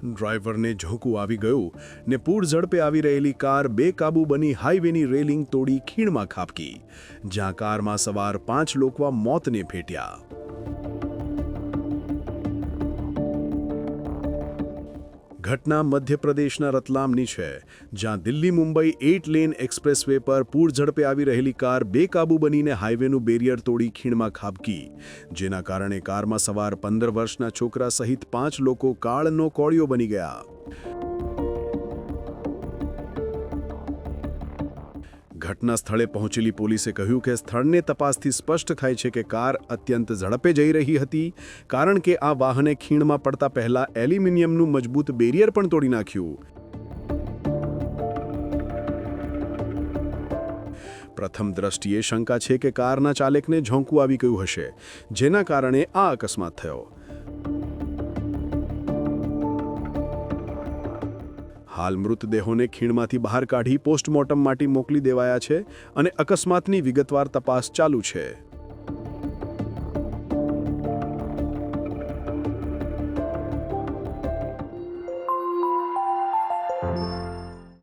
ડ્રાઈવરને ઝોકું આવી ગયું ને પૂર ઝડપે આવી રહેલી કાર બેકાબૂ બની હાઈવેની રેલિંગ તોડી ખીણમાં ખાબકી, જ્યાં કારમાં સવાર 5 લોકો મોતને ભેટ્યા. ઘટના મધ્યપ્રદેશના રતલામની છે, જ્યાં દિલ્હી મુંબઈ 8 લેન એક્સપ્રેસવે પર પૂર ઝડપે આવી રહેલી કાર બેકાબૂ બનીને હાઈવેનું બેરિયર તોડી ખીણમાં ખાબકી, જેના કારણે કારમાં સવાર 15 વર્ષના છોકરા સહિત 5 લોકો કાળનો કોળિયો બની ગયા. ઘટના સ્થળે પહોંચેલી પોલીસે કહ્યું કે સ્થળને તપાસથી સ્પષ્ટ થાય છે કે કાર અત્યંત ઝડપે જઈ રહી હતી, કારણ કે આ વાહને ખીણમાં પડતા પહેલા એલ્યુમિનિયમનું મજબૂત બેરિયર પણ તોડી નાખ્યું. પ્રથમ દ્રષ્ટિએ શંકા છે કે કારના ચાલકને ઝોંકું આવી ગયું હશે, જેના કારણે આ અકસ્માત થયો. હાલ મૃતદેહોને ખીણમાંથી બહાર કાઢી પોસ્ટમોર્ટમ માટે મોકલી દેવાયા છે અને અકસ્માતની વિગતવાર તપાસ ચાલુ છે.